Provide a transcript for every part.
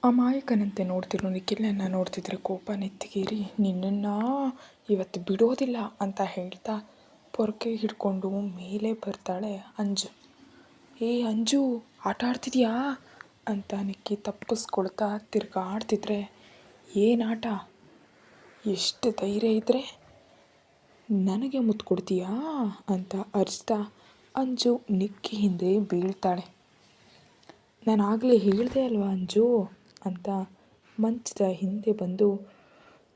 ಅಮಾಯಕನಂತೆ ನೋಡ್ತಿರೋ ನಿಖಿಲ್ನನ್ನು ನೋಡ್ತಿದ್ರೆ ಕೋಪ ನೆತ್ತಿಗೇರಿ ನಿನ್ನನ್ನು ಇವತ್ತು ಬಿಡೋದಿಲ್ಲ ಅಂತ ಹೇಳ್ತಾ ಪೊರಕೆ ಹಿಡ್ಕೊಂಡು ಮೇಲೆ ಬರ್ತಾಳೆ ಅಂಜು. ಅಂಜು ಆಟ ಆಡ್ತಿದ್ಯಾ ಅಂತ ನಿಕ್ಕಿ ತಪ್ಪಿಸ್ಕೊಳ್ತಾ ತಿರ್ಗಾಡ್ತಿದ್ರೆ, ಏನಾಟ, ಎಷ್ಟು ಧೈರ್ಯ ಇದ್ದರೆ ನನಗೆ ಮುತ್ತು ಕೊಡ್ತೀಯಾ ಅಂತ ಅರಿಸ್ತಾ ಅಂಜು ನಿಕ್ಕಿ ಹಿಂದೆ ಬೀಳ್ತಾಳೆ. ನಾನಾಗಲೇ ಹೇಳಿದೆ ಅಲ್ವಾ ಅಂಜು ಅಂತ ಮಂಚದ ಹಿಂದೆ ಬಂದು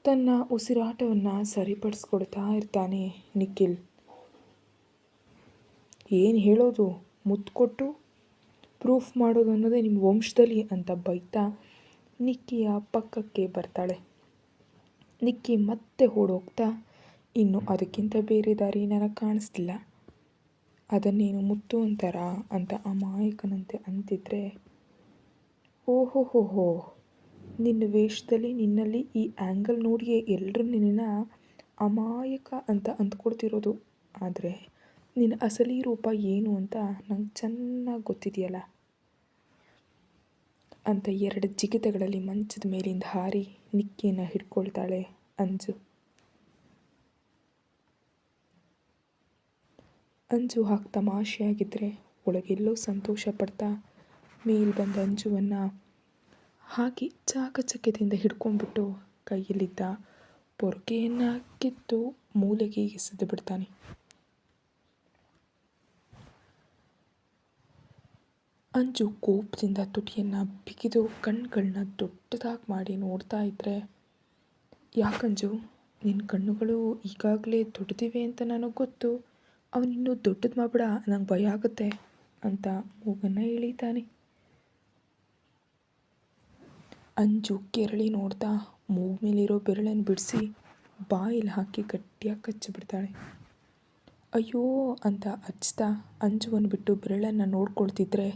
ತನ್ನ ಉಸಿರಾಟವನ್ನು ಸರಿಪಡಿಸ್ಕೊಡ್ತಾ ಇರ್ತಾನೆ ನಿಖಿಲ್. ಏನು ಹೇಳೋದು, ಮುತ್ತು ಕೊಟ್ಟು ಪ್ರೂಫ್ ಮಾಡೋದು ಅನ್ನೋದೇ ನಿಮ್ಮ ವಂಶದಲ್ಲಿ ಅಂತ ಬೈತಾ ನಿಕ್ಕಿಯ ಪಕ್ಕಕ್ಕೆ ಬರ್ತಾಳೆ. ನಿಕ್ಕಿ ಮತ್ತೆ ಓಡೋಗ್ತಾ, ಇನ್ನು ಅದಕ್ಕಿಂತ ಬೇರೆ ದಾರಿ ನನಗೆ ಕಾಣಿಸ್ತಿಲ್ಲ, ಅದನ್ನೇನು ಮುತ್ತು ಅಂತಾರ ಅಂತ ಅಮಾಯಕನಂತೆ ಅಂತಿದ್ರೆ, ಓಹೋಹೋಹೋ, ನಿನ್ನ ವೇಷದಲ್ಲಿ ನಿನ್ನಲ್ಲಿ ಈ ಆ್ಯಂಗಲ್ ನೋಡಿಯೇ ಎಲ್ಲರೂ ನಿನ್ನ ಅಮಾಯಕ ಅಂತ ಅಂದ್ಕೊಳ್ತಿರೋದು. ಆದರೆ ನಿನ್ನ ಅಸಲಿ ರೂಪ ಏನು ಅಂತ ನಂಗೆ ಚೆನ್ನಾಗಿ ಗೊತ್ತಿದೆಯಲ್ಲ ಅಂತ 2 ಜಿಗಿತಗಳಲ್ಲಿ ಮಂಚದ ಮೇಲಿಂದ ಹಾರಿ ನಿಕ್ಕಿಯನ್ನು ಹಿಡ್ಕೊಳ್ತಾಳೆ ಅಂಜು. ಅಂಜು ಹಾಗೆ ತಮಾಷೆಯಾಗಿದ್ದರೆ ಒಳಗೆಲ್ಲೋ ಸಂತೋಷ ಪಡ್ತಾ ಮೇಲೆ ಬಂದ ಅಂಜುವನ್ನು ಹಾಗೆ ಚಾಕಚಕ್ಯದಿಂದ ಹಿಡ್ಕೊಂಡ್ಬಿಟ್ಟು ಕೈಯಲ್ಲಿದ್ದ ಪೊರಕೆಯನ್ನು ಕಿತ್ತು ಮೂಲೆಗೆ ಎಸೆದು ಬಿಡ್ತಾನೆ. ಅಂಜು ಕೋಪದಿಂದ ತುಟಿಯನ್ನು ಬಿಗಿದು ಕಣ್ಣುಗಳನ್ನ ದೊಡ್ಡದಾಗಿ ಮಾಡಿ ನೋಡ್ತಾ ಇದ್ದರೆ, ಯಾಕಂಜು, ನಿನ್ನ ಕಣ್ಣುಗಳು ಈಗಾಗಲೇ ದೊಡ್ಡದಿವೆ ಅಂತ ನನಗೆ ಗೊತ್ತು, ಅವನಿನ್ನೂ ದೊಡ್ಡದು ಮಾಡ್ಬಿಡ, ನಂಗೆ ಭಯ ಆಗುತ್ತೆ ಅಂತ ಮೂಗನ್ನು ಎಳೀತಾನೆ. ಅಂಜು ಕೆರಳಿ ನೋಡ್ತಾ ಮೂಗು ಮೇಲಿರೋ ಬೆರಳನ್ನು ಬಿಡಿಸಿ ಬಾಯಲ್ಲಿ ಹಾಕಿ ಗಟ್ಟಿಯಾಗಿ ಕಚ್ಚಿಬಿಡ್ತಾಳೆ. ಅಯ್ಯೋ ಅಂತ ಅಚ್ತಾ ಅಂಜುವನ್ನು ಬಿಟ್ಟು ಬೆರಳನ್ನು ನೋಡ್ಕೊಳ್ತಿದ್ರೆ,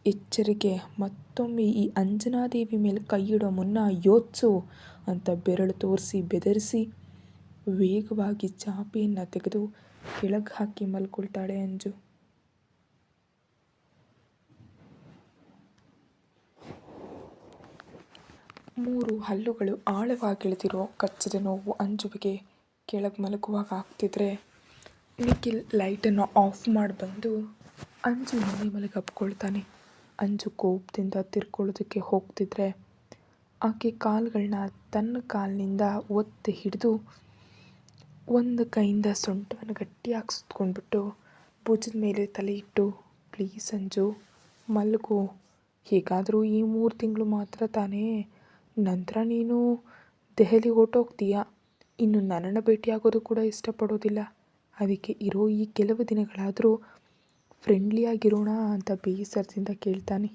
ಎಚ್ಚರಿಕೆ, ಮತ್ತೊಮ್ಮೆ ಈ ಅಂಜನಾದೇವಿ ಮೇಲೆ ಕೈ ಇಡೋ ಮುನ್ನ ಯೋಚಿಸು ಅಂತ ಬೆರಳು ತೋರಿಸಿ ಬೆದರಿಸಿ ವೇಗವಾಗಿ ಚಾಪೆಯನ್ನು ತೆಗೆದು ಕೆಳಗೆ ಹಾಕಿ ಮಲ್ಕೊಳ್ತಾಳೆ ಅಂಜು. 3 ಹಲ್ಲುಗಳು ಆಳವಾಗಿಳಿದಿರೋ ಕಚ್ಚದ ನೋವು ಅಂಜುವಿಗೆ ಕೆಳಗೆ ಮಲಗುವಾಗ ಆಗ್ತಿದ್ರೆ, ನಿಖಿಲ್ ಲೈಟನ್ನು ಆಫ್ ಮಾಡಿ ಬಂದು ಅಂಜು ಮನೆ ಮಲಗಿ ಅಪ್ಕೊಳ್ತಾನೆ. ಅಂಜು ಕೋಪದಿಂದ ತಿರ್ಕೊಳ್ಳೋದಕ್ಕೆ ಹೋಗ್ತಿದ್ರೆ ಆಕೆ ಕಾಲುಗಳನ್ನ ತನ್ನ ಕಾಲಿನಿಂದ ಒತ್ತಿ ಹಿಡಿದು ಒಂದು ಕೈಯಿಂದ ಸೊಂಟವನ್ನು ಗಟ್ಟಿಯಾಗಿ ಸುತ್ಕೊಂಡ್ಬಿಟ್ಟು ಭುಜದ ಮೇಲೆ ತಲೆ ಇಟ್ಟು, ಪ್ಲೀಸ್ ಅಂಜು ಮಲಗು, ಹೇಗಾದರೂ ಈ 3 ತಿಂಗಳು ಮಾತ್ರ ತಾನೇ, ನಂತರ ನೀನು ದೆಹಲಿಗೆ ಹೊರಟೋಗ್ತೀಯ, ಇನ್ನು ನನ್ನನ್ನು ಭೇಟಿಯಾಗೋದು ಕೂಡ ಇಷ್ಟಪಡೋದಿಲ್ಲ, ಅದಕ್ಕೆ ಇರೋ ಈ ಕೆಲವು ದಿನಗಳಾದರೂ ಫ್ರೆಂಡ್ಲಿಯಾಗಿರೋಣ ಅಂತ ಬೇಸರದಿಂದ ಕೇಳ್ತಾನೆ.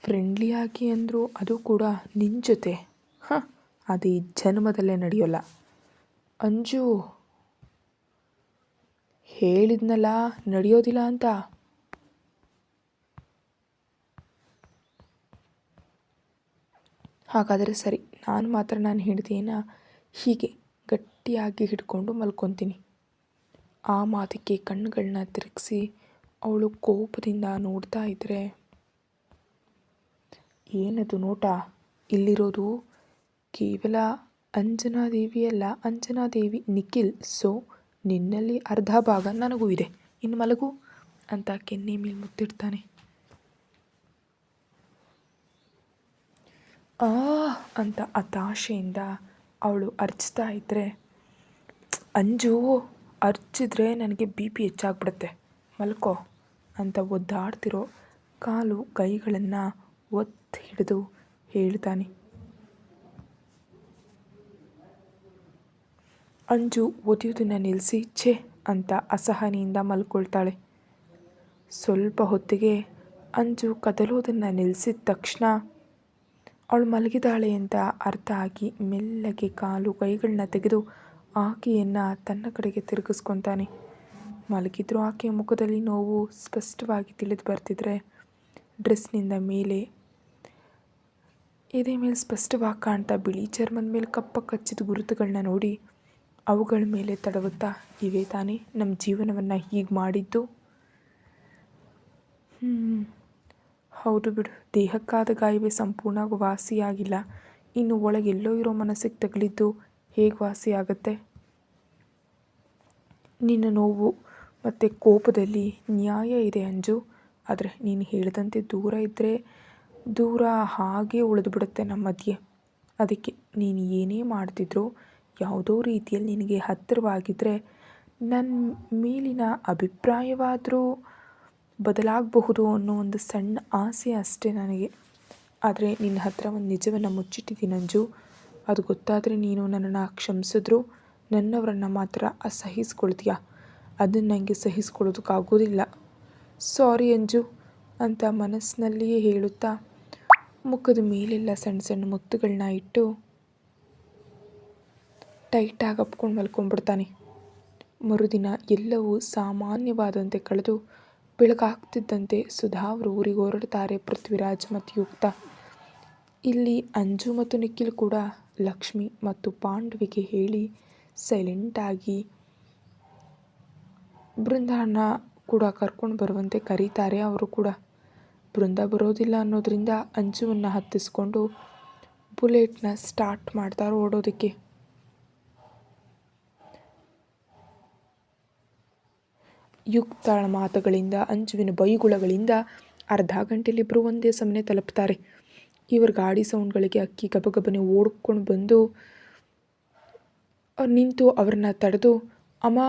ಫ್ರೆಂಡ್ಲಿಯಾಗಿ ಅಂದರು, ಅದು ಕೂಡ ನಿನ್ನ ಜೊತೆ? ಅದು ಈ ಜನ್ಮದಲ್ಲೇ ನಡೆಯೋಲ್ಲ ಅಂಜು, ಹೇಳಿದ್ನಲ್ಲ ನಡೆಯೋದಿಲ್ಲ ಅಂತ. ಹಾಗಾದರೆ ಸರಿ, ನಾನು ಹೇಳ್ತೀನ ಹೀಗೆ ಗಟ್ಟಿಯಾಗಿ ಹಿಡ್ಕೊಂಡು ಮಲ್ಕೊತೀನಿ. ಆ ಮಾತಿಗೆ ಕಣ್ಣುಗಳನ್ನ ತಿರುಗಿಸಿ ಅವಳು ಕೋಪದಿಂದ ನೋಡ್ತಾ ಇದ್ದರೆ, ಏನದು ನೋಟ, ಇಲ್ಲಿರೋದು ಕೇವಲ ಅಂಜನಾದೇವಿಯಲ್ಲ, ಅಂಜನಾದೇವಿ ನಿಖಿಲ್, ಸೊ ನಿನ್ನಲ್ಲಿ ಅರ್ಧ ಭಾಗ ನನಗೂ ಇದೆ, ಇನ್ನು ಮಲಗು ಅಂತ ಕೆನ್ನೆ ಮೇಲೆ ಮುತ್ತಿಡ್ತಾನೆ. ಅಂತ ಹತಾಶೆಯಿಂದ ಅವಳು ಅರ್ಚ್ತಾ ಇದ್ದರೆ, ಅಂಜು ಅರ್ಚಿದ್ರೆ ನನಗೆ BP ಹೆಚ್ಚಾಗ್ಬಿಡುತ್ತೆ, ಮಲ್ಕೋ ಅಂತ ಒದ್ದಾಡ್ತಿರೋ ಕಾಲು ಕೈಗಳನ್ನು ಒತ್ತಿ ಹಿಡಿದು ಹೇಳ್ತಾನೆ. ಅಂಜು ಒದೆಯೋದನ್ನು ನಿಲ್ಲಿಸಿ ಛೇ ಅಂತ ಅಸಹನೆಯಿಂದ ಮಲ್ಕೊಳ್ತಾಳೆ. ಸ್ವಲ್ಪ ಹೊತ್ತಿಗೆ ಅಂಜು ಕದಲೋದನ್ನು ನಿಲ್ಲಿಸಿದ ತಕ್ಷಣ ಅವಳು ಮಲಗಿದಾಳೆ ಅಂತ ಅರ್ಥ ಆಗಿ ಮೆಲ್ಲಗೆ ಕಾಲು ಕೈಗಳನ್ನ ತೆಗೆದು ಆಕೆಯನ್ನು ತನ್ನ ಕಡೆಗೆ ತಿರುಗಿಸ್ಕೊತಾನೆ. ಮಲಗಿದ್ರೂ ಆಕೆಯ ಮುಖದಲ್ಲಿ ನೋವು ಸ್ಪಷ್ಟವಾಗಿ ತಿಳಿದು ಬರ್ತಿದ್ರೆ, ಡ್ರೆಸ್ನಿಂದ ಮೇಲೆ ಎದೆ ಮೇಲೆ ಸ್ಪಷ್ಟವಾಗಿ ಕಾಣ್ತಾ ಬಿಳಿ ಚರ್ಮದ ಮೇಲೆ ಕಪ್ಪ ಕಚ್ಚಿದ ಗುರುತುಗಳನ್ನ ನೋಡಿ ಅವುಗಳ ಮೇಲೆ ತಡವುತ್ತಾ, ಇವೇ ತಾನೇ ನಮ್ಮ ಜೀವನವನ್ನು ಹೀಗೆ ಮಾಡಿದ್ದು, ಹ್ಞೂ, ಹೌದು ಬಿಡು. ದೇಹಕ್ಕಾದ ಗಾಯವೇ ಸಂಪೂರ್ಣವಾಗಿ ವಾಸಿಯಾಗಿಲ್ಲ. ಇನ್ನು ಒಳಗೆಲ್ಲೋ ಇರೋ ಮನಸ್ಸಿಗೆ ತಗಲಿದ್ದು ಹೇಗೆ ವಾಸಿಯಾಗತ್ತೆ? ನಿನ್ನ ನೋವು ಮತ್ತು ಕೋಪದಲ್ಲಿ ನ್ಯಾಯ ಇದೆ ಅಂಜು. ಆದರೆ ನೀನು ಹೇಳಿದಂತೆ ದೂರ ಇದ್ದರೆ ದೂರ ಹಾಗೇ ಉಳಿದುಬಿಡುತ್ತೆ ನಮ್ಮ ಮಧ್ಯೆ. ಅದಕ್ಕೆ ನೀನು ಏನೇ ಮಾಡ್ತಿದ್ರೂ ಯಾವುದೋ ರೀತಿಯಲ್ಲಿ ನಿನಗೆ ಹತ್ತಿರವಾಗಿದ್ದರೆ ನನ್ನ ಮೇಲಿನ ಅಭಿಪ್ರಾಯವಾದರೂ ಬದಲಾಗಬಹುದು ಅನ್ನೋ ಒಂದು ಸಣ್ಣ ಆಸೆ ಅಷ್ಟೇ ನನಗೆ. ಆದರೆ ನಿನ್ನ ಹತ್ರ ಒಂದು ನಿಜವನ್ನು ಮುಚ್ಚಿಟ್ಟಿದ್ದೀನಿ ಅಂಜು. ಅದು ಗೊತ್ತಾದರೆ ನೀನು ನನ್ನನ್ನು ಕ್ಷಮಿಸಿದ್ರು ನನ್ನವರನ್ನು ಮಾತ್ರ ಅಸಹಿಸ್ಕೊಳ್ತೀಯ. ಅದನ್ನು ನನಗೆ ಸಹಿಸ್ಕೊಳ್ಳೋದಕ್ಕಾಗೋದಿಲ್ಲ. ಸಾರಿ ಅಂಜು ಅಂತ ಮನಸ್ಸಿನಲ್ಲಿಯೇ ಹೇಳುತ್ತಾ ಮುಖದ ಮೇಲೆಲ್ಲ ಸಣ್ಣ ಸಣ್ಣ ಮುತ್ತುಗಳನ್ನ ಇಟ್ಟು ಟೈಟಾಗಿ ಅಪ್ಕೊಂಡು ಮಲ್ಕೊಂಡ್ಬಿಡ್ತಾನೆ. ಮರುದಿನ ಎಲ್ಲವೂ ಸಾಮಾನ್ಯವಾದಂತೆ ಕಳೆದು ಬೆಳಗಾಗ್ತಿದ್ದಂತೆ ಸುಧಾ ಅವರು ಊರಿಗೆ ಹೊರಡ್ತಾರೆ. ಪೃಥ್ವಿರಾಜ್ ಮತ್ತು ಯುಕ್ತ. ಇಲ್ಲಿ ಅಂಜು ಮತ್ತು ನಿಖಿಲ್ ಕೂಡ ಲಕ್ಷ್ಮಿ ಮತ್ತು ಪಾಂಡುವಿಗೆ ಹೇಳಿ ಸೈಲೆಂಟಾಗಿ ಬೃಂದಾನ ಕೂಡ ಕರ್ಕೊಂಡು ಬರುವಂತೆ ಕರೀತಾರೆ. ಅವರು ಕೂಡ ಬೃಂದ ಬರೋದಿಲ್ಲ ಅನ್ನೋದರಿಂದ ಅಂಜುವನ್ನು ಹತ್ತಿಸ್ಕೊಂಡು ಬುಲೆಟ್ನ ಸ್ಟಾರ್ಟ್ ಮಾಡ್ತಾರೆ ಓಡೋದಕ್ಕೆ. ಯುಕ್ತಳ ಮಾತುಗಳಿಂದ ಅಂಜುವಿನ ಬೈಗುಳಗಳಿಂದ ಅರ್ಧ ಗಂಟೆಯಲ್ಲಿ ಇಬ್ಬರು ಒಂದೇ ಸಮನೆ ತಲುಪ್ತಾರೆ. ಇವ್ರ ಗಾಡಿ ಸೌಂಡ್ಗಳಿಗೆ ಅಕ್ಕಿ ಗಬಗಬನೆ ಓಡ್ಕೊಂಡು ಬಂದು ನಿಂತು ಅವ್ರನ್ನ ತಡೆದು ಅಮ್ಮ,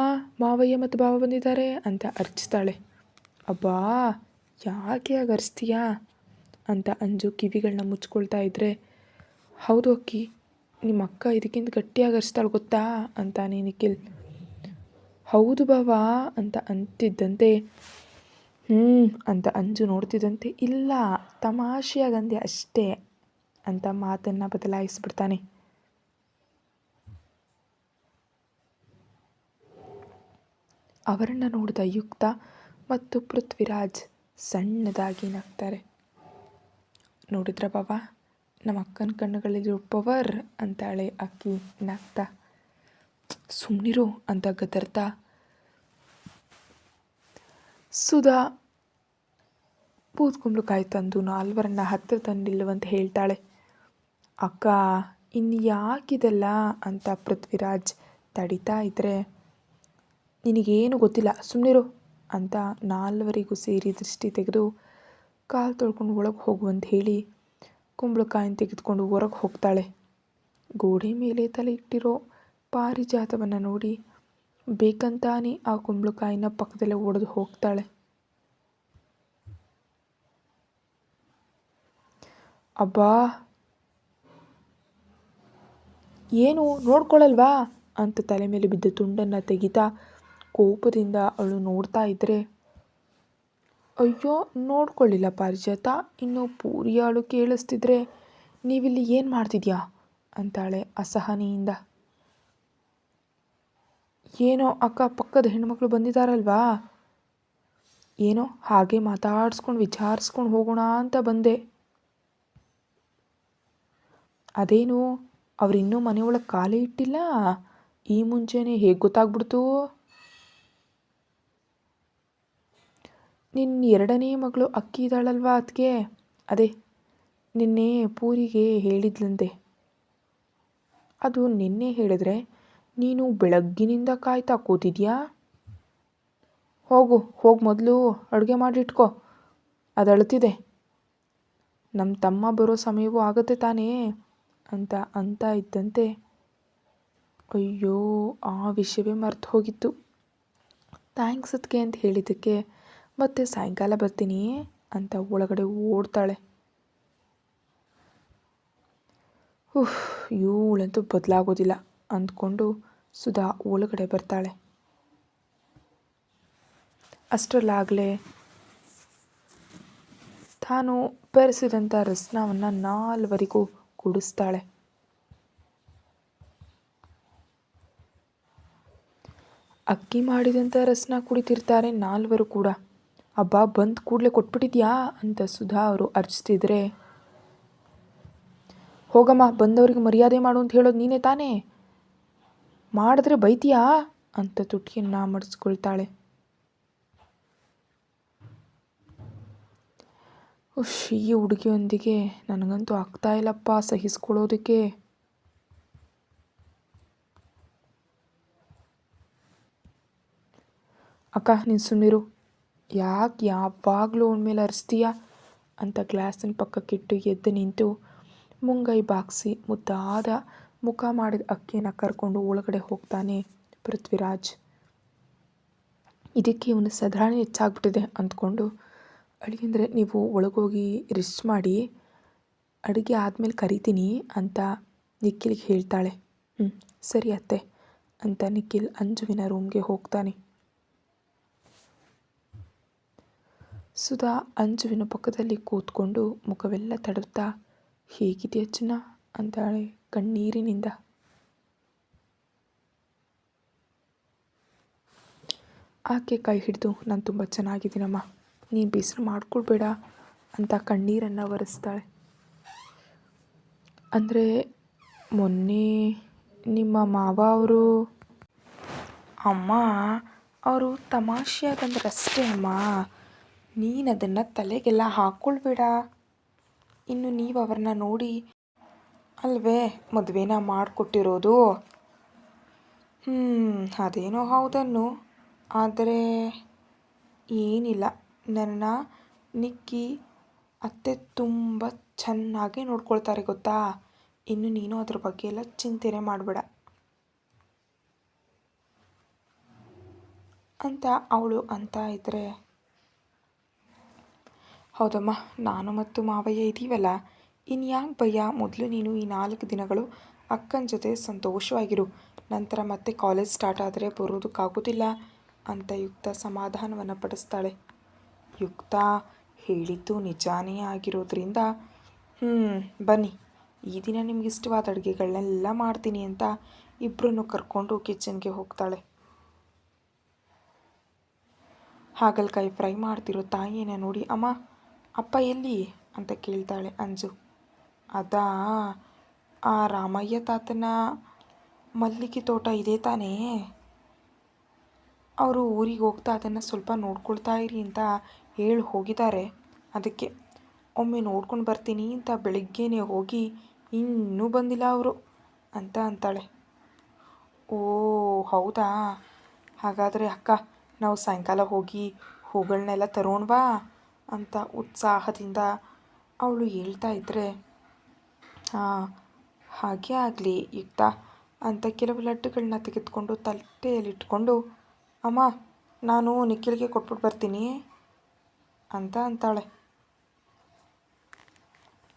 ಮಾವಯ್ಯ ಮತ್ತು ಬಾವ ಬಂದಿದ್ದಾರೆ ಅಂತ ಅರ್ಚ್ತಾಳೆ. ಅಬ್ಬಾ, ಯಾಕೆ ಆಗ ಅರ್ಚ್ತೀಯಾ ಅಂತ ಅಂಜು ಕಿವಿಗಳನ್ನ ಮುಚ್ಕೊಳ್ತಾ ಇದ್ರೆ, ಹೌದು ಅಕ್ಕಿ, ನಿಮ್ಮ ಅಕ್ಕ ಇದಕ್ಕಿಂತ ಗಟ್ಟಿಯಾಗಿ ಅರ್ಚ್ತಾಳೆ ಗೊತ್ತಾ ಅಂತಾನೆ ನಿಖಿಲ್. ಹೌದು ಬಾವಾ ಅಂತ ಅಂತಿದ್ದಂತೆ ಅಂತ ಅಂಜು ನೋಡ್ತಿದ್ದಂತೆ, ಇಲ್ಲ ತಮಾಷೆಯಾಗಂದೆ ಅಷ್ಟೇ ಅಂತ ಮಾತನ್ನು ಬದಲಾಯಿಸ್ಬಿಡ್ತಾನೆ. ಅವರನ್ನು ನೋಡಿದ ಯುಕ್ತ ಮತ್ತು ಪೃಥ್ವಿರಾಜ್ ಸಣ್ಣದಾಗಿ ನಗ್ತಾರೆ. ನೋಡಿದ್ರ ಬಾವಾ, ನಮ್ಮ ಅಕ್ಕನ ಕಣ್ಣುಗಳಲ್ಲಿರೋ ಪವರ್ ಅಂತಾಳೆ ಅಕ್ಕಿ ನಗ್ತಾ. ಸುಮ್ಮನಿರು ಅಂತ ಗದರ್ತಾ ಸುಧಾ ಬೂದ್ಕುಂಬಳಕಾಯಿ ತಂದು ನಾಲ್ವರನ್ನ ಹತ್ತಿರ ತಂದಿಲ್ಲವಂತ ಹೇಳ್ತಾಳೆ. ಅಕ್ಕ, ಇನ್ನು ಯಾಕಿದೆಲ್ಲ ಅಂತ ಪೃಥ್ವಿರಾಜ್ ತಡಿತಾ ಇದ್ರೆ, ನಿನಗೇನು ಗೊತ್ತಿಲ್ಲ ಸುಮ್ಮನಿರು ಅಂತ ನಾಲ್ವರಿಗೂ ಸೇರಿ ದೃಷ್ಟಿ ತೆಗೆದು ಕಾಲು ತೊಳ್ಕೊಂಡು ಒಳಗೆ ಹೋಗುವಂತ ಹೇಳಿ ಕುಂಬಳಕಾಯಿನ ತೆಗೆದುಕೊಂಡು ಹೊರಗೆ ಹೋಗ್ತಾಳೆ. ಗೋಡೆ ಮೇಲೆ ತಲೆ ಇಟ್ಟಿರೋ ಪಾರಿಜಾತವನ್ನು ನೋಡಿ ಬೇಕಂತಾನೆ ಆ ಕುಂಬಳಕಾಯಿನ ಪಕ್ಕದಲ್ಲೇ ಒಡೆದು ಹೋಗ್ತಾಳೆ. ಅಬ್ಬಾ, ಏನು ನೋಡ್ಕೊಳ್ಳಲ್ವಾ ಅಂತ ತಲೆ ಮೇಲೆ ಬಿದ್ದ ತುಂಡನ್ನು ತೆಗಿತಾ ಕೋಪದಿಂದ ಅವಳು ನೋಡ್ತಾ ಇದ್ರೆ, ಅಯ್ಯೋ ನೋಡ್ಕೊಳ್ಳಿಲ್ಲ ಪಾರಿಜಾತ, ಇನ್ನು ಪೂರಿಯಾಳು ಕೇಳಿಸ್ತಿದ್ರೆ ನೀವಿಲ್ಲಿ ಏನು ಮಾಡ್ತಿದ್ಯಾ ಅಂತಾಳೆ ಅಸಹನೆಯಿಂದ. ಏನೋ ಅಕ್ಕ, ಪಕ್ಕದ ಹೆಣ್ಮಕ್ಳು ಬಂದಿದ್ದಾರಲ್ವಾ, ಏನೋ ಹಾಗೆ ಮಾತಾಡ್ಸ್ಕೊಂಡು ವಿಚಾರಿಸ್ಕೊಂಡು ಹೋಗೋಣ ಅಂತ ಬಂದೆ. ಅದೇನು ಅವರಿನ್ನೂ ಮನೆಯೊಳಗೆ ಕಾಲೇ ಇಟ್ಟಿಲ್ಲ, ಈ ಮುಂಚೆನೇ ಹೇಗೆ ಗೊತ್ತಾಗ್ಬಿಡ್ತು? ನಿನ್ನ ಎರಡನೇ ಮಗಳು ಅಕ್ಕಿ ಇದ್ದಾಳಲ್ವಾ ಅದಕ್ಕೆ, ಅದೇ ನಿನ್ನೆ ಪೂರಿಗೆ ಹೇಳಿದ್ಲಂತೆ. ಅದು ನಿನ್ನೆ ಹೇಳಿದ್ರೆ ನೀನು ಬೆಳಗ್ಗಿನಿಂದ ಕಾಯ್ತಾ ಕೂತಿದ್ಯಾ? ಹೋಗಿ ಮೊದಲು ಅಡುಗೆ ಮಾಡಿಟ್ಕೋ, ಅದು ಅಳ್ತಿದೆ. ನಮ್ಮ ತಮ್ಮ ಬರೋ ಸಮಯವೂ ಆಗುತ್ತೆ ತಾನೇ ಅಂತ ಇದ್ದಂತೆ, ಅಯ್ಯೋ ಆ ವಿಷಯವೇ ಮರ್ತು ಹೋಗಿತ್ತು. ಥ್ಯಾಂಕ್ಸ್ ಅದಕ್ಕೆ ಅಂತ ಹೇಳಿದ್ದಕ್ಕೆ ಮತ್ತೆ ಸಾಯಂಕಾಲ ಬರ್ತೀನಿ ಅಂತ ಒಳಗಡೆ ಓಡ್ತಾಳೆ. ಇವಳಂತೂ ಬದಲಾಗೋದಿಲ್ಲ ಅಂದ್ಕೊಂಡು ಸುಧಾ ಒಳಗಡೆ ಬರ್ತಾಳೆ. ಅಷ್ಟರಲ್ಲಾಗಲೇ ತಾನು ಬೆರೆಸಿದಂಥ ರಸ್ನವನ್ನು ನಾಲ್ವರಿಗೂ ಕುಡಿಸ್ತಾಳೆ. ಅಕ್ಕಿ ಮಾಡಿದಂಥ ರಸನ ಕುಡಿತಿರ್ತಾರೆ ನಾಲ್ವರು ಕೂಡ. ಅಬ್ಬಾ, ಬಂದು ಕೂಡಲೇ ಕೊಟ್ಬಿಟ್ಟಿದ್ಯಾ ಅಂತ ಸುಧಾ ಅವರು ಅರ್ಚ್ತಿದ್ರೆ, ಹೋಗಮ್ಮ, ಬಂದವ್ರಿಗೆ ಮರ್ಯಾದೆ ಮಾಡು ಅಂತ ಹೇಳೋದು ನೀನೇ ತಾನೇ, ಮಾಡಿದ್ರೆ ಬೈತೀಯಾ ಅಂತ ತುಟಿಯನ್ನು ಮಡಿಸ್ಕೊಳ್ತಾಳೆ. ಉಶ್, ಈ ಹುಡುಗಿಯೊಂದಿಗೆ ನನಗಂತೂ ಆಗ್ತಾ ಇಲ್ಲಪ್ಪ ಸಹಿಸ್ಕೊಳ್ಳೋದಕ್ಕೆ. ಅಕ್ಕ ನೀನು ಸುಮ್ಮನಿರು, ಯಾಕೆ ಯಾವಾಗಲೂ ಅವನ ಮೇಲೆ ಅರಿಸ್ತೀಯ ಅಂತ ಗ್ಲಾಸಿನ ಪಕ್ಕಕ್ಕಿಟ್ಟು ಎದ್ದು ನಿಂತು ಮುಂಗೈ ಬಾಗಿಸಿ ಮುದ್ದಾದ ಮುಖ ಮಾಡಿದ ಅಕ್ಕಿಯನ್ನು ಕರ್ಕೊಂಡು ಒಳಗಡೆ ಹೋಗ್ತಾನೆ ಪೃಥ್ವಿರಾಜ್. ಇದಕ್ಕೆ ಇವನು ಸದರಾಣಿ ಹೆಚ್ಚಾಗ್ಬಿಟ್ಟಿದೆ ಅಂದ್ಕೊಂಡು, ಅಳಿಯಂದರೆ ನೀವು ಒಳಗೋಗಿ ರೆಸ್ಟ್ ಮಾಡಿ, ಅಡುಗೆ ಆದಮೇಲೆ ಕರಿತೀನಿ ಅಂತ ನಿಖಿಲ್ಗೆ ಹೇಳ್ತಾಳೆ. ಸರಿ ಅತ್ತೆ ಅಂತ ನಿಖಿಲ್ ಅಂಜುವಿನ ರೂಮ್ಗೆ ಹೋಗ್ತಾನೆ. ಸುಧಾ ಅಂಜುವಿನ ಪಕ್ಕದಲ್ಲಿ ಕೂತ್ಕೊಂಡು ಮುಖವೆಲ್ಲ ತಡವ್ತಾ, ಹೇಗಿದೆಯಾ ಚಿನ್ನ ಅಂತಾಳೆ ಕಣ್ಣೀರಿನಿಂದ. ಆಕೆ ಕೈ ಹಿಡಿದು, ನಾನು ತುಂಬ ಚೆನ್ನಾಗಿದ್ದೀನಮ್ಮ, ನೀನು ಬೇಸರ ಮಾಡ್ಕೊಳ್ಬೇಡ ಅಂತ ಕಣ್ಣೀರನ್ನು ಒರೆಸ್ತಾಳೆ. ಅಂದರೆ ಮೊನ್ನೆ ನಿಮ್ಮ ಮಾವ ಅವರು ಅಮ್ಮ ಅವರು ತಮಾಷೆಯಾಗಂದ್ರಷ್ಟೇ ಅಮ್ಮ, ನೀನು ಅದನ್ನು ತಲೆಗೆಲ್ಲ ಹಾಕ್ಕೊಳ್ಬೇಡ. ಇನ್ನು ನೀವು ಅವ್ರನ್ನ ನೋಡಿ ಅಲ್ವೇ ಮದುವೆನ ಮಾಡಿಕೊಟ್ಟಿರೋದು. ಅದೇನೋ ಹೌದನ್ನು, ಆದರೆ ಏನಿಲ್ಲ, ನನ್ನ ನಿಕ್ಕಿ ಅತ್ತೆ ತುಂಬ ಚೆನ್ನಾಗಿ ನೋಡ್ಕೊಳ್ತಾರೆ ಗೊತ್ತಾ. ಇನ್ನು ನೀನು ಅದ್ರ ಬಗ್ಗೆ ಎಲ್ಲ ಚಿಂತೆನೆ ಮಾಡಬೇಡ ಅಂತ ಅವಳು ಅಂತ ಇದ್ದರೆ, ಹೌದಮ್ಮ, ನಾನು ಮತ್ತು ಮಾವಯ್ಯ ಇದ್ದೀವಲ್ಲ, ಇನ್ಯಾಕೆ ಭಯ. ಮೊದಲು ನೀನು ಈ 4 ದಿನಗಳು ಅಕ್ಕನ ಜೊತೆ ಸಂತೋಷವಾಗಿರು, ನಂತರ ಮತ್ತೆ ಕಾಲೇಜ್ ಸ್ಟಾರ್ಟ್ ಆದರೆ ಬರೋದಕ್ಕಾಗೋದಿಲ್ಲ ಅಂತ ಯುಕ್ತ ಸಮಾಧಾನವನ್ನು ಪಡಿಸ್ತಾಳೆ. ಯುಕ್ತ ಹೇಳಿದ್ದು ನಿಜಾನೇ ಆಗಿರೋದ್ರಿಂದ ಬನ್ನಿ, ಈ ದಿನ ನಿಮ್ಗೆ ಇಷ್ಟವಾದ ಅಡುಗೆಗಳನ್ನೆಲ್ಲ ಮಾಡ್ತೀನಿ ಅಂತ ಇಬ್ಬರನ್ನು ಕರ್ಕೊಂಡು ಕಿಚನ್ಗೆ ಹೋಗ್ತಾಳೆ. ಹಾಗಲಕಾಯಿ ಫ್ರೈ ಮಾಡ್ತಿರೋ ತಾಯಿಯನ್ನು ನೋಡಿ, ಅಮ್ಮ ಅಪ್ಪ ಎಲ್ಲಿ ಅಂತ ಕೇಳ್ತಾಳೆ ಅಂಜು. ಅದಾ, ಆ ರಾಮಯ್ಯ ತಾತನ ಮಲ್ಲಿಗೆ ತೋಟ ಇದೆ ತಾನೇ, ಅವರು ಊರಿಗೆ ಹೋಗ್ತಾ ಅದನ್ನು ಸ್ವಲ್ಪ ನೋಡ್ಕೊಳ್ತಾ ಇರಿ ಅಂತ ಹೇಳಿ ಹೋಗಿದ್ದಾರೆ. ಅದಕ್ಕೆ ಒಮ್ಮೆ ನೋಡ್ಕೊಂಡು ಬರ್ತೀನಿ ಅಂತ ಬೆಳಿಗ್ಗೆನೇ ಹೋಗಿ ಇನ್ನೂ ಬಂದಿಲ್ಲ ಅವರು ಅಂತ ಅಂತಾಳೆ. ಓ ಹೌದಾ, ಹಾಗಾದರೆ ಅಕ್ಕ ನಾವು ಸಾಯಂಕಾಲ ಹೋಗಿ ಹೂಗಳನ್ನೆಲ್ಲ ತರೋಣವಾ ಅಂತ ಉತ್ಸಾಹದಿಂದ ಅವಳು ಹೇಳ್ತಾ ಇದ್ದರೆ, ಹಾಂ ಹಾಗೆ ಆಗಲಿ ಯುಕ್ತ ಅಂತ ಕೆಲವು ಲಡ್ಡುಗಳನ್ನ ತೆಗೆದುಕೊಂಡು ತಟ್ಟೆಯಲ್ಲಿಟ್ಕೊಂಡು, ಅಮ್ಮ ನಾನು ನಿಖಿಲ್ಗೆ ಕೊಟ್ಬಿಟ್ಟು ಬರ್ತೀನಿ ಅಂತ ಅಂತಾಳೆ.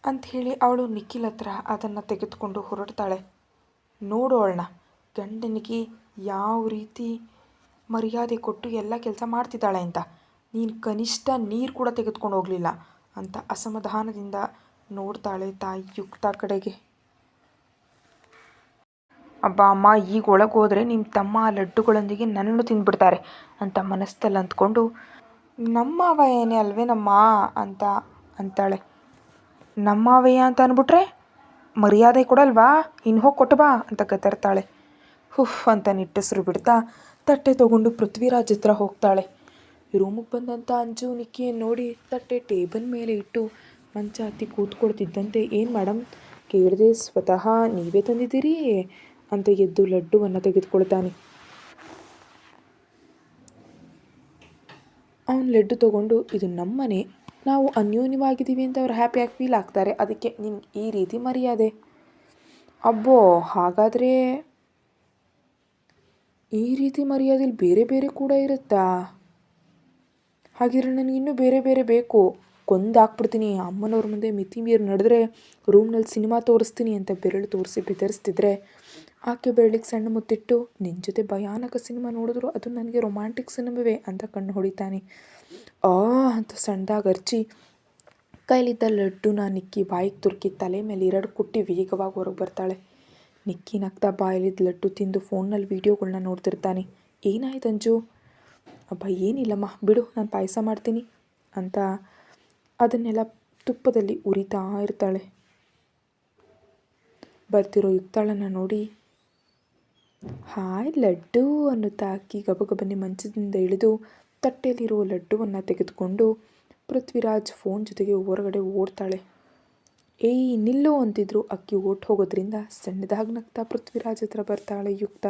ಅಂಥೇಳಿ ಅವಳು ನಿಖಿಲ್ ಹತ್ರ ಅದನ್ನು ತೆಗೆದುಕೊಂಡು ಹೊರಡ್ತಾಳೆ. ನೋಡೋಣ ಗಂಡನಿಗೆ ಯಾವ ರೀತಿ ಮರ್ಯಾದೆ ಕೊಟ್ಟು ಎಲ್ಲ ಕೆಲಸ ಮಾಡ್ತಿದ್ದಾಳೆ ಅಂತ, ನೀನು ಕನಿಷ್ಠ ನೀರು ಕೂಡ ತೆಗೆದುಕೊಂಡು ಹೋಗಲಿಲ್ಲ ಅಂತ ಅಸಮಾಧಾನದಿಂದ ನೋಡ್ತಾಳೆ ತಾಯಿ ಯುಕ್ತ ಕಡೆಗೆ. ಅಬ್ಬಾ ಅಮ್ಮ, ಈಗ ಒಳಗೆ ಹೋದರೆ ನಿಮ್ಮ ತಮ್ಮ ಆ ಲಡ್ಡುಗಳೊಂದಿಗೆ ನನ್ನನ್ನು ತಿಂದ್ಬಿಡ್ತಾರೆ ಅಂತ ಮನಸ್ಸಲ್ಲಿ ಅಂದ್ಕೊಂಡು, ನಮ್ಮವಯ್ಯನೇ ಅಲ್ವೇನಮ್ಮ ಅಂತ ಅಂತಾಳೆ. ನಮ್ಮವಯ್ಯ ಅಂತ ಅಂದ್ಬಿಟ್ರೆ ಮರ್ಯಾದೆ ಕೊಡಲ್ವಾ, ಇನ್ನು ಹೋಗಿ ಕೊಟ್ಟು ಬಾ ಅಂತ ಗದರ್ತಾಳೆ. ಹುಫ್ ಅಂತ ನಿಟ್ಟುಸಿರು ಬಿಡ್ತಾ ತಟ್ಟೆ ತೊಗೊಂಡು ಪೃಥ್ವಿರಾಜ್ ಹತ್ರ ಹೋಗ್ತಾಳೆ. ರೂಮಿಗೆ ಬಂದಂಥ ಅಂಜು ನಿಕ್ಕಿಯನ್ನು ನೋಡಿ ತಟ್ಟೆ ಟೇಬಲ್ ಮೇಲೆ ಇಟ್ಟು ಮಂಚ ಹತ್ತಿ ಕೂತ್ಕೊಳ್ತಿದ್ದಂತೆ, ಏನು ಮೇಡಮ್ ಕೇಳಿದೆ, ಸ್ವತಃ ನೀವೇ ತಂದಿದ್ದೀರಿ ಅಂತ ಎದ್ದು ಲಡ್ಡುವನ್ನು ತೆಗೆದುಕೊಳ್ತಾನೆ. ಅವನು ಲಡ್ಡು ತೊಗೊಂಡು, ಇದು ನಮ್ಮನೆ, ನಾವು ಅನ್ಯೋನ್ಯವಾಗಿದ್ದೀವಿ ಅಂತ ಅವ್ರು ಹ್ಯಾಪಿಯಾಗಿ ಫೀಲ್ ಆಗ್ತಾರೆ, ಅದಕ್ಕೆ ನಿಮ್ಗೆ ಈ ರೀತಿ ಮರ್ಯಾದೆ. ಅಬ್ಬೋ, ಹಾಗಾದರೆ ಈ ರೀತಿ ಮರ್ಯಾದೆಲಿ ಬೇರೆ ಬೇರೆ ಕೂಡ ಇರುತ್ತಾ? ಹಾಗಿದ್ರೆ ನನಗೆ ಇನ್ನೂ ಬೇರೆ ಬೇರೆ ಬೇಕು, ಕೊಂದಾಕ್ಬಿಡ್ತೀನಿ, ಅಮ್ಮನವ್ರ ಮುಂದೆ ಮಿತಿ ಮೀರಿ ನಡೆದ್ರೆ ರೂಮ್ನಲ್ಲಿ ಸಿನಿಮಾ ತೋರಿಸ್ತೀನಿ ಅಂತ ಬೆರಳು ತೋರಿಸಿ ಬೆದರಿಸ್ತಿದ್ರೆ, ಆಕೆ ಬೆರಳಿಗೆ ಸಣ್ಣ ಮುತ್ತಿಟ್ಟು, ನಿನ್ನ ಜೊತೆ ಭಯಾನಕ ಸಿನಿಮಾ ನೋಡಿದ್ರು ಅದು ನನಗೆ ರೊಮ್ಯಾಂಟಿಕ್ ಸಿನಿಮಾವೇ ಅಂತ ಕಣ್ಣು ಹೊಡಿತಾನೆ. ಅಂತ ಸಣ್ಣದಾಗಿ ಅರ್ಚಿ ಕೈಲಿದ್ದ ಲಡ್ಡುನ ನಿಕ್ಕಿ ಬಾಯಿಗೆ ತುರುಕಿ ತಲೆ ಮೇಲೆ 2 ಕುಟ್ಟಿ ವೇಗವಾಗಿ ಹೊರಗೆ ಬರ್ತಾಳೆ. ನಿಕ್ಕಿ ನಗ್ತಾ ಬಾಯಲ್ಲಿದ್ದ ಲಡ್ಡು ತಿಂದು ಫೋನ್ನಲ್ಲಿ ವೀಡಿಯೋಗಳನ್ನ ನೋಡ್ತಿರ್ತಾನೆ. ಏನಾಯ್ತು ಅಂಜು? ಅಬ್ಬ ಏನಿಲ್ಲಮ್ಮ ಬಿಡು, ನಾನು ಪಾಯಸ ಮಾಡ್ತೀನಿ ಅಂತ ಅದನ್ನೆಲ್ಲ ತುಪ್ಪದಲ್ಲಿ ಉರಿತಾ ಇರ್ತಾಳೆ. ಬರ್ತಿರೋ ಯುಕ್ತಾಳನ್ನು ನೋಡಿ, ಹಾಯ್ ಲಡ್ಡು ಅನ್ನುತ್ತಾ ಅಕ್ಕಿ ಗಬಗಬನ್ನಿ ಮಂಚದಿಂದ ಇಳಿದು ತಟ್ಟೆಯಲ್ಲಿರೋ ಲಡ್ಡುವನ್ನು ತೆಗೆದುಕೊಂಡು ಪೃಥ್ವಿರಾಜ್ ಫೋನ್ ಜೊತೆಗೆ ಹೊರಗಡೆ ಓಡ್ತಾಳೆ. ಏಯ್ ನಿಲ್ಲು ಅಂತಿದ್ರು ಅಕ್ಕಿ ಓಟ್ ಹೋಗೋದ್ರಿಂದ ಸಣ್ಣದಾಗಿ ನಗ್ತಾ ಪೃಥ್ವಿರಾಜ್ ಹತ್ರ ಬರ್ತಾಳೆ ಯುಕ್ತ.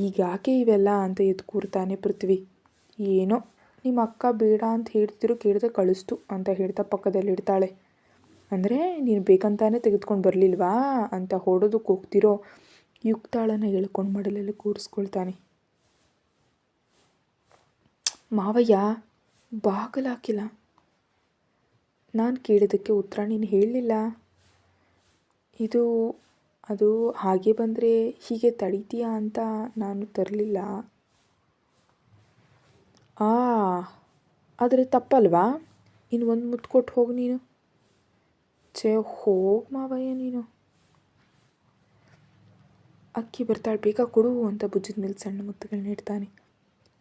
ಈಗಾಕೆ ಇವೆಲ್ಲ ಅಂತ ಎದ್ದು ಕೂರ್ತಾನೆ ಪೃಥ್ವಿ. ಏನೋ ನಿಮ್ಮ ಅಕ್ಕ ಬೇಡ ಅಂತ ಹೇಳ್ತಿದ್ರು ಕೇಳಿದ್ರೆ ಕಳಿಸ್ತು ಅಂತ ಹೇಳ್ತಾ ಪಕ್ಕದಲ್ಲಿಡ್ತಾಳೆ. ಅಂದರೆ ನೀನು ಬೇಕಂತಾನೆ ತೆಗೆದುಕೊಂಡು ಬರಲಿಲ್ವಾ ಅಂತ ಹೊಡೋದಕ್ಕೆ ಹೋಗ್ತಿರೋ ಯುಕ್ತಾಳನ್ನು ಎಳ್ಕೊಂಡು ಮಡಲಲ್ಲಿ ಕೂರಿಸ್ಕೊಳ್ತಾನೆ. ಮಾವಯ್ಯ ಬಾಗಲಾಕಿಲ್ಲ. ನಾನು ಕೇಳಿದ್ದಕ್ಕೆ ಉತ್ತರ ನೀನು ಹೇಳಲಿಲ್ಲ. ಅದು ಹಾಗೆ ಬಂದರೆ ಹೀಗೆ ತಡೀತೀಯಾ ಅಂತ ನಾನು ತರಲಿಲ್ಲ. ಆದರೆ ತಪ್ಪಲ್ವಾ? ಇನ್ನು ಒಂದು ಮುತ್ತು ಕೊಟ್ಟು ಹೋಗು ನೀನು. ಹೋಗು ಮಾವಯ್ಯ ನೀನು. ಅಕ್ಕಿ ಬರ್ತಾಳೆ, ಬೇಗ ಕೊಡು ಅಂತ ಭುಜದ ಮೇಲೆ ಸಣ್ಣ ಮುತ್ತುಗಳನ್ನ ಇಡ್ತಾನೆ.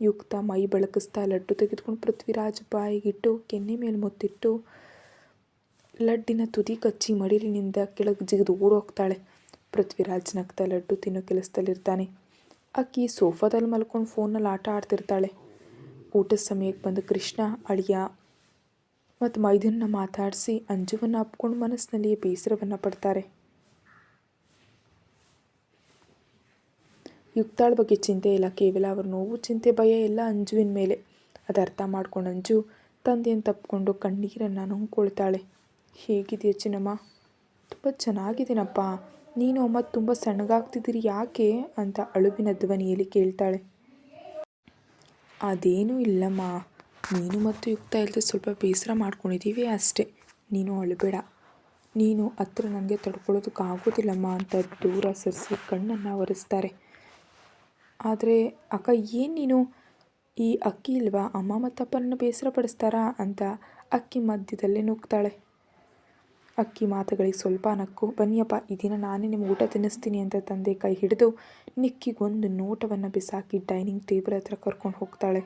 ಯುಕ್ತ ಮೈ ಬೆಳಕಿಸ್ತಾ ಲಡ್ಡು ತೆಗೆದುಕೊಂಡು ಪೃಥ್ವಿರಾಜ್ ಬಾಯಿಗಿಟ್ಟು ಕೆನ್ನೆ ಮೇಲೆ ಮುತ್ತಿಟ್ಟು ಲಡ್ಡಿನ ತುದಿ ಕಚ್ಚಿ ಮಡಿಲಿನಿಂದ ಕೆಳಗೆ ಜಿಗಿದು ಓಡೋಗ್ತಾಳೆ. ಪೃಥ್ವಿರಾಜ್ ನಗ್ತಾ ಲಡ್ಡು ತಿನ್ನೋ ಕೆಲಸದಲ್ಲಿರ್ತಾನೆ. ಅಕ್ಕಿ ಸೋಫಾದಲ್ಲಿ ಮಲ್ಕೊಂಡು ಫೋನಲ್ಲಿ ಆಟ ಆಡ್ತಿರ್ತಾಳೆ. ಊಟದ ಸಮಯಕ್ಕೆ ಬಂದು ಕೃಷ್ಣ, ಅಳಿಯ ಮತ್ತು ಮೈದುನ ಮಾತಾಡಿಸಿ ಅಂಜುವನ್ನು ಅಪ್ಕೊಂಡು ಮನಸ್ಸಿನಲ್ಲಿಯೇ ಬೇಸರವನ್ನು ಪಡ್ತಾರೆ. ಯುಕ್ತಾಳ ಬಗ್ಗೆ ಚಿಂತೆ ಇಲ್ಲ, ಕೇವಲ ಅವರ ನೋವು ಚಿಂತೆ ಭಯ ಎಲ್ಲ ಅಂಜುವಿನ ಮೇಲೆ. ಅದು ಅರ್ಥ ಮಾಡ್ಕೊಂಡು ಅಂಜು ತಂದೆಯನ್ನು ತಪ್ಪಿಕೊಂಡು ಕಣ್ಣೀರನ್ನು ನುಂಗ್ಕೊಳ್ತಾಳೆ. ಹೇಗಿದೆಯಾ ಚಿನ್ನಮ್ಮ? ತುಂಬ ಚೆನ್ನಾಗಿದ್ದೀನಪ್ಪ. ನೀನು ಅಮ್ಮ ತುಂಬ ಸಣ್ಣಗಾಗ್ತಿದ್ದೀರಿ ಯಾಕೆ ಅಂತ ಅಳುವಿನ ಧ್ವನಿಯಲ್ಲಿ ಕೇಳ್ತಾಳೆ. ಅದೇನೂ ಇಲ್ಲಮ್ಮ, ನೀನು ಮತ್ತು ಯುಕ್ತ ಇಲ್ಲದೆ ಸ್ವಲ್ಪ ಬೇಸರ ಮಾಡ್ಕೊಂಡಿದ್ದೀವಿ ಅಷ್ಟೇ. ನೀನು ಅಳಬೇಡ. ನೀನು ಹತ್ರ ನನಗೆ ತಡ್ಕೊಳ್ಳೋದಕ್ಕಾಗೋದಿಲ್ಲಮ್ಮ ಅಂತ ದೂರ ಸರಿಸಿ ಕಣ್ಣನ್ನು ಒರೆಸ್ತಾರೆ. ಆದರೆ ಅಕ್ಕ ಏನು ನೀನು ಈ ಅಕ್ಕಿ ಇಲ್ವಾ ಅಮ್ಮ ಮತ್ತಪ್ಪನನ್ನು ಬೇಸರ ಪಡಿಸ್ತಾರಾ ಅಂತ ಅಕ್ಕಿ ಮಧ್ಯದಲ್ಲೇ ನುಗ್ತಾಳೆ. ಅಕ್ಕಿ ಮಾತುಗಳಿಗೆ ಸ್ವಲ್ಪ ನಕ್ಕು, ಬನ್ನಿಯಪ್ಪ ಈ ದಿನ ನಾನೇ ನಿಮ್ಗೆ ಊಟ ತಿನ್ನಿಸ್ತೀನಿ ಅಂತ ತಂದೆ ಕೈ ಹಿಡಿದು ನಿಕ್ಕಿಗೊಂದು ನೋಟವನ್ನು ಬಿಸಾಕಿ ಡೈನಿಂಗ್ ಟೇಬಲ್ ಹತ್ರ ಕರ್ಕೊಂಡು ಹೋಗ್ತಾಳೆ.